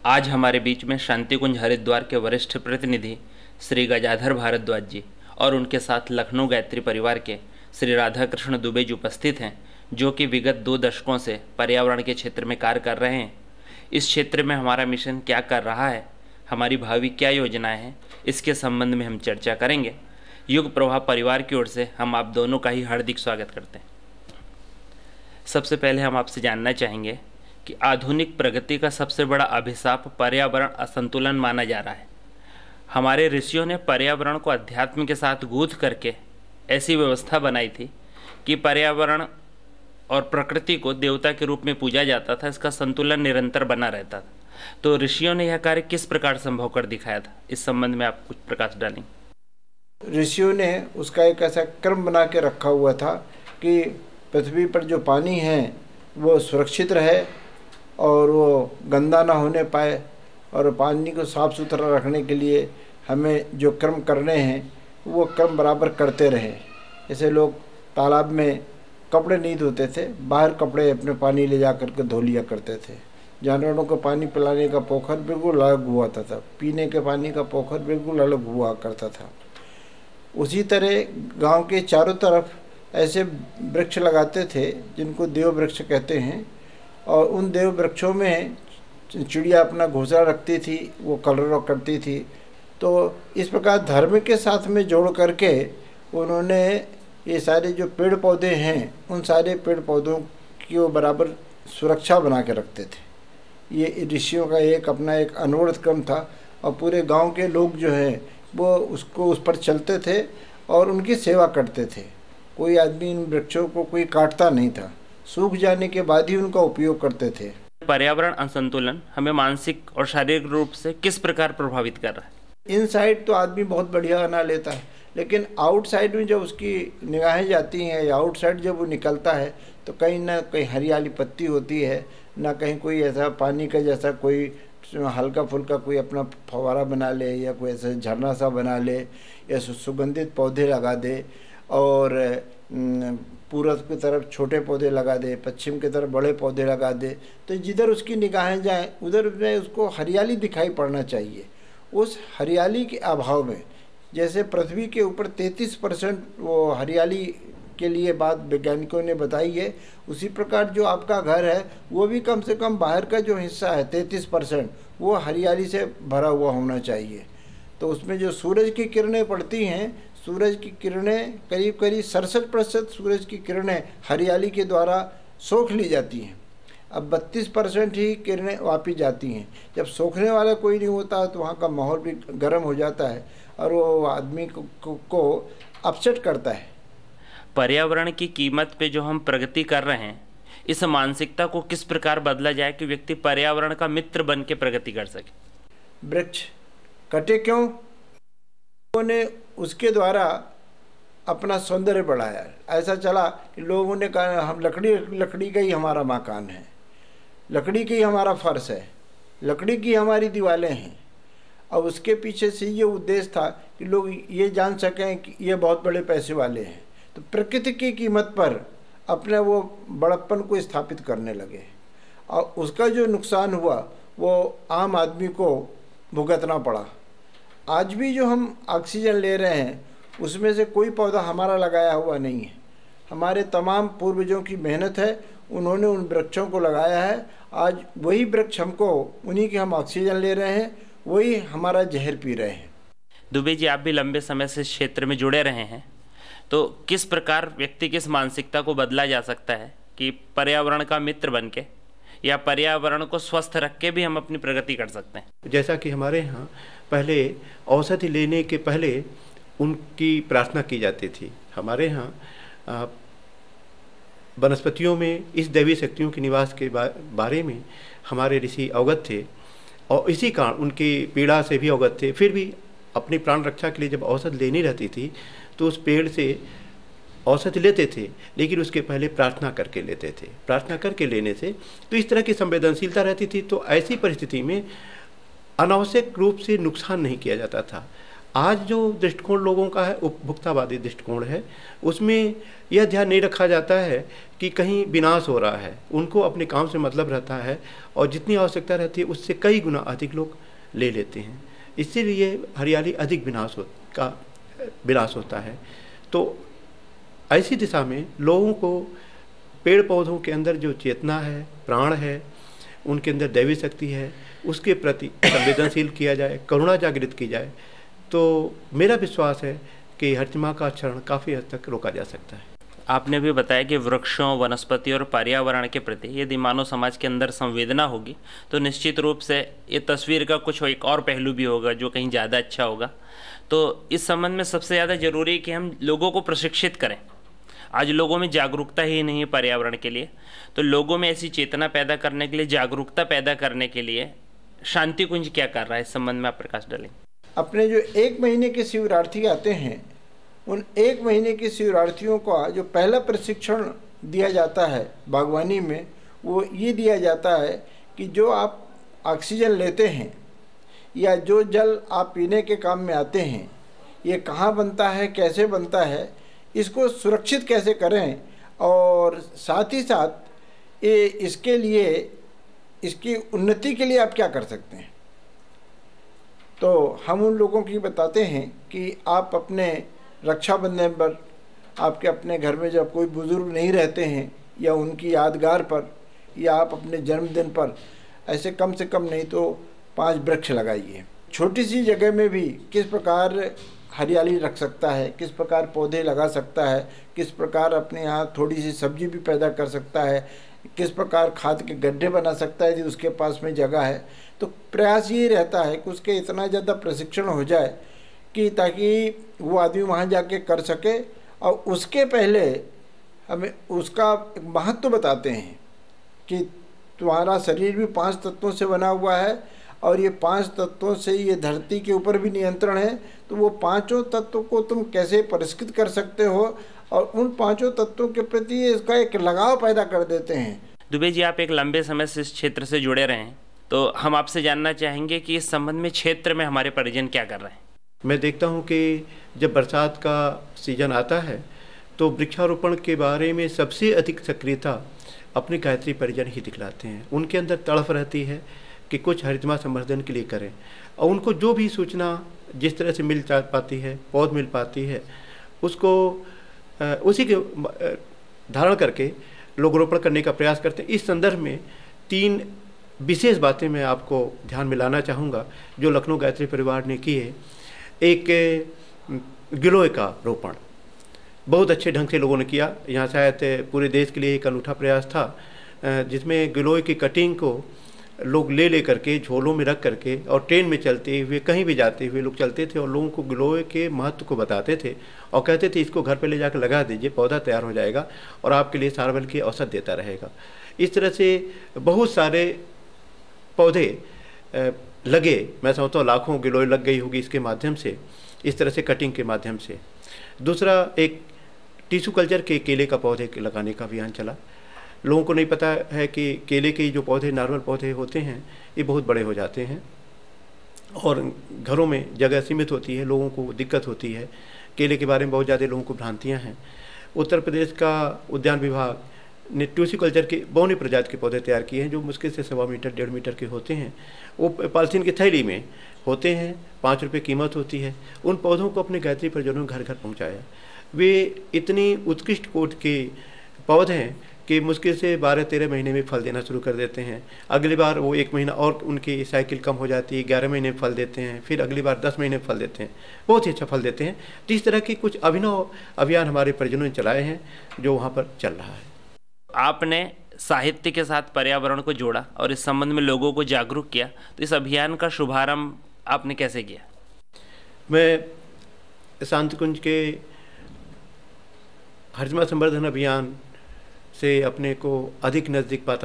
आज हमारे बीच में शांतिकुंज हरिद्वार के वरिष्ठ प्रतिनिधि श्री गजाधर भारद्वाज जी और उनके साथ लखनऊ गायत्री परिवार के श्री राधाकृष्ण दुबे जी उपस्थित हैं, जो कि विगत 2 दशकों से पर्यावरण के क्षेत्र में कार्य कर रहे हैं। इस क्षेत्र में हमारा मिशन क्या कर रहा है, हमारी भावी क्या योजनाएं हैं, इसके संबंध में हम चर्चा करेंगे। युग प्रभाव परिवार की ओर से हम आप दोनों का ही हार्दिक स्वागत करते हैं। सबसे पहले हम आपसे जानना चाहेंगे कि आधुनिक प्रगति का सबसे बड़ा अभिशाप पर्यावरण असंतुलन माना जा रहा है। हमारे ऋषियों ने पर्यावरण को अध्यात्म के साथ गूंथ करके ऐसी व्यवस्था बनाई थी कि पर्यावरण और प्रकृति को देवता के रूप में पूजा जाता था, इसका संतुलन निरंतर बना रहता था। तो ऋषियों ने यह कार्य किस प्रकार संभव कर दिखाया था, इस संबंध में आप कुछ प्रकाश डालेंगे। ऋषियों ने उसका एक ऐसा क्रम बना के रखा हुआ था कि पृथ्वी पर जो पानी है वो सुरक्षित रहे और वो गंदा ना होने पाए, और पानी को साफ़ सुथरा रखने के लिए हमें जो कर्म करने हैं वो कर्म बराबर करते रहे। जैसे लोग तालाब में कपड़े नहीं धोते थे, बाहर कपड़े अपने पानी ले जा कर के धो लिया करते थे। जानवरों को पानी पिलाने का पोखर बिल्कुल अलग हुआ था, पीने के पानी का पोखर बिल्कुल अलग हुआ करता था। उसी तरह गांव के चारों तरफ ऐसे वृक्ष लगाते थे जिनको देव वृक्ष कहते हैं, और उन देव वृक्षों में चिड़िया अपना घोंसला रखती थी, वो कलरव करती थी। तो इस प्रकार धर्म के साथ में जोड़ करके उन्होंने ये सारे जो पेड़ पौधे हैं उन सारे पेड़ पौधों की वो बराबर सुरक्षा बना के रखते थे। ये ऋषियों का एक अपना एक अनवरत क्रम था, और पूरे गांव के लोग जो हैं वो उसको उस पर चलते थे और उनकी सेवा करते थे। कोई आदमी इन वृक्षों को कोई काटता नहीं था, सूख जाने के बाद ही उनका उपयोग करते थे। पर्यावरण असंतुलन हमें मानसिक और शारीरिक रूप से किस प्रकार प्रभावित कर रहा है? इनसाइड तो आदमी बहुत बढ़िया बना लेता है, लेकिन आउटसाइड में जब उसकी निगाहें जाती हैं या आउटसाइड जब वो निकलता है तो कहीं ना कहीं हरियाली पत्ती होती है, ना कहीं कोई ऐसा पानी का जैसा कोई हल्का फुल्का कोई अपना फव्वारा बना ले, या कोई ऐसा झरना सा बना ले, या सुगंधित पौधे लगा दे, और पूरब की तरफ छोटे पौधे लगा दे, पश्चिम की तरफ बड़े पौधे लगा दे। तो जिधर उसकी निगाहें जाएं उधर में उसको हरियाली दिखाई पड़ना चाहिए। उस हरियाली के अभाव में, जैसे पृथ्वी के ऊपर 33% वो हरियाली के लिए बात वैज्ञानिकों ने बताई है, उसी प्रकार जो आपका घर है वो भी कम से कम बाहर का जो हिस्सा है 33% वो हरियाली से भरा हुआ होना चाहिए। तो उसमें जो सूरज की किरणें पड़ती हैं, सूरज की किरणें करीब 67% सूरज की किरणें हरियाली के द्वारा सोख ली जाती हैं। अब 32% ही किरणें वापस जाती हैं। जब सोखने वाला कोई नहीं होता तो वहाँ का माहौल भी गर्म हो जाता है और वो आदमी को अपसेट करता है। पर्यावरण की कीमत पे जो हम प्रगति कर रहे हैं, इस मानसिकता को किस प्रकार बदला जाए कि व्यक्ति पर्यावरण का मित्र बन के प्रगति कर सके? वृक्ष कटे क्यों? उन्होंने उसके द्वारा अपना सौंदर्य बढ़ाया। ऐसा चला कि लोगों ने कहा हम लकड़ी का ही हमारा मकान है, लकड़ी का ही हमारा फर्श है, लकड़ी की हमारी दीवारें हैं। अब उसके पीछे से ये उद्देश्य था कि लोग ये जान सकें कि ये बहुत बड़े पैसे वाले हैं, तो प्रकृति की कीमत पर अपने वो बड़प्पन को स्थापित करने लगे, और उसका जो नुकसान हुआ वो आम आदमी को भुगतना पड़ा। आज भी जो हम ऑक्सीजन ले रहे हैं उसमें से कोई पौधा हमारा लगाया हुआ नहीं है, हमारे तमाम पूर्वजों की मेहनत है, उन्होंने उन वृक्षों को लगाया है। आज वही वृक्ष हमको, उन्हीं के हम ऑक्सीजन ले रहे हैं, वही हमारा जहर पी रहे हैं। दुबे जी, आप भी लंबे समय से इस क्षेत्र में जुड़े रहे हैं, तो किस प्रकार व्यक्ति की इस मानसिकता को बदला जा सकता है कि पर्यावरण का मित्र बन के या पर्यावरण को स्वस्थ रख के भी हम अपनी प्रगति कर सकते हैं? जैसा कि हमारे यहाँ पहले औषधि लेने के पहले उनकी प्रार्थना की जाती थी। हमारे यहाँ वनस्पतियों में इस दैवी शक्तियों के निवास के बारे में हमारे ऋषि अवगत थे, और इसी कारण उनकी पीड़ा से भी अवगत थे। फिर भी अपनी प्राण रक्षा के लिए जब औषध लेनी रहती थी तो उस पेड़ से औषधि लेते थे, लेकिन उसके पहले प्रार्थना करके लेते थे। प्रार्थना करके लेने से तो इस तरह की संवेदनशीलता रहती थी, तो ऐसी परिस्थिति में अनावश्यक रूप से नुकसान नहीं किया जाता था। आज जो दृष्टिकोण लोगों का है उपभोक्तावादी दृष्टिकोण है, उसमें यह ध्यान नहीं रखा जाता है कि कहीं विनाश हो रहा है। उनको अपने काम से मतलब रहता है और जितनी आवश्यकता रहती है उससे कई गुना अधिक लोग ले लेते हैं। इसीलिए हरियाली अधिक विनाश होता है। तो ऐसी दिशा में लोगों को पेड़ पौधों के अंदर जो चेतना है, प्राण है, उनके अंदर दैवी शक्ति है, उसके प्रति संवेदनशील किया जाए, करुणा जागृत की जाए, तो मेरा विश्वास है कि हरितमा का क्षरण काफ़ी हद तक रोका जा सकता है। आपने भी बताया कि वृक्षों, वनस्पति और पर्यावरण के प्रति यदि मानव समाज के अंदर संवेदना होगी तो निश्चित रूप से ये तस्वीर का कुछ एक और पहलू भी होगा जो कहीं ज़्यादा अच्छा होगा। तो इस संबंध में सबसे ज़्यादा ज़रूरी है कि हम लोगों को प्रशिक्षित करें। आज लोगों में जागरूकता ही नहीं है पर्यावरण के लिए, तो लोगों में ऐसी चेतना पैदा करने के लिए, जागरूकता पैदा करने के लिए शांति कुंज क्या कर रहा है, इस संबंध में आप प्रकाश डालें। अपने जो 1 महीने के शिविरार्थी आते हैं, उन 1 महीने के शिविरार्थियों का जो पहला प्रशिक्षण दिया जाता है बागवानी में, वो ये दिया जाता है कि जो आप ऑक्सीजन लेते हैं या जो जल आप पीने के काम में आते हैं, ये कहाँ बनता है, कैसे बनता है, इसको सुरक्षित कैसे करें, और साथ ही साथ ये इसके लिए, इसकी उन्नति के लिए आप क्या कर सकते हैं। तो हम उन लोगों की बताते हैं कि आप अपने रक्षाबंधन पर, आपके अपने घर में जब कोई बुज़ुर्ग नहीं रहते हैं या उनकी यादगार पर, या आप अपने जन्मदिन पर ऐसे कम से कम नहीं तो 5 वृक्ष लगाइए। छोटी सी जगह में भी किस प्रकार हरियाली रख सकता है, किस प्रकार पौधे लगा सकता है, किस प्रकार अपने यहाँ थोड़ी सी सब्जी भी पैदा कर सकता है, किस प्रकार खाद के गड्ढे बना सकता है यदि उसके पास में जगह है। तो प्रयास ये रहता है कि उसके इतना ज़्यादा प्रशिक्षण हो जाए कि ताकि वो आदमी वहाँ जाके कर सके, और उसके पहले हमें उसका महत्व बताते हैं कि तुम्हारा शरीर भी 5 तत्वों से बना हुआ है और ये 5 तत्वों से ये धरती के ऊपर भी नियंत्रण है। तो वो 5 तत्वों को तुम कैसे परिष्कृत कर सकते हो, और उन 5 तत्वों के प्रति इसका एक लगाव पैदा कर देते हैं। दुबे जी, आप एक लंबे समय से इस क्षेत्र से जुड़े रहे हैं, तो हम आपसे जानना चाहेंगे कि इस संबंध में क्षेत्र में हमारे परिजन क्या कर रहे हैं। मैं देखता हूँ कि जब बरसात का सीजन आता है तो वृक्षारोपण के बारे में सबसे अधिक सक्रियता अपने गायत्री परिजन ही दिखलाते हैं। उनके अंदर तड़फ रहती है कि कुछ हरितमा संवर्धन के लिए करें, और उनको जो भी सूचना जिस तरह से मिल पाती है, पौध मिल पाती है, उसको उसी के धारण करके लोग रोपण करने का प्रयास करते हैं। इस संदर्भ में 3 विशेष बातें मैं आपको ध्यान में लाना चाहूँगा जो लखनऊ गायत्री परिवार ने की है। एक गिलोय का रोपण बहुत अच्छे ढंग से लोगों ने किया। यहाँ शायद पूरे देश के लिए एक अनूठा प्रयास था जिसमें गिलोय की कटिंग को लोग ले करके झोलों में रख करके और ट्रेन में चलते हुए, कहीं भी जाते हुए लोग चलते थे और लोगों को गिलोय के महत्व को बताते थे और कहते थे इसको घर पे ले जाकर लगा दीजिए, पौधा तैयार हो जाएगा और आपके लिए सारा बल की औसत देता रहेगा। इस तरह से बहुत सारे पौधे लगे, मैं समझता हूँ लाखों गिलोय लग गई होगी इसके माध्यम से, इस तरह से कटिंग के माध्यम से। दूसरा, एक टिश्यू कल्चर के केले का पौधे लगाने का अभियान चला। लोगों को नहीं पता है कि केले के जो पौधे नॉर्मल पौधे होते हैं ये बहुत बड़े हो जाते हैं और घरों में जगह सीमित होती है, लोगों को दिक्कत होती है। केले के बारे में बहुत ज़्यादा लोगों को भ्रांतियाँ हैं। उत्तर प्रदेश का उद्यान विभाग ने टिश्यू कल्चर के बहुनी प्रजाति के पौधे तैयार किए हैं जो मुश्किल से 1.25 मीटर 1.5 मीटर के होते हैं। वो पॉलीथीन की थैली में होते हैं, 5 रुपये कीमत होती है। उन पौधों को अपने गायत्री परिजनों ने घर घर पहुँचाया। वे इतनी उत्कृष्ट कोट के पौधे हैं कि मुश्किल से 12-13 महीने में फल देना शुरू कर देते हैं। अगली बार वो 1 महीना और उनकी साइकिल कम हो जाती है, 11 महीने फल देते हैं, फिर अगली बार 10 महीने फल देते हैं, बहुत ही अच्छा फल देते हैं। तो इस तरह के कुछ अभिनव अभियान हमारे परिजनों ने चलाए हैं जो वहाँ पर चल रहा है। आपने साहित्य के साथ पर्यावरण को जोड़ा और इस संबंध में लोगों को जागरूक किया, तो इस अभियान का शुभारंभ आपने कैसे किया? मैं शांति कुंज के हरितमा संवर्धन अभियान से अपने को अधिक नज़दीक पाता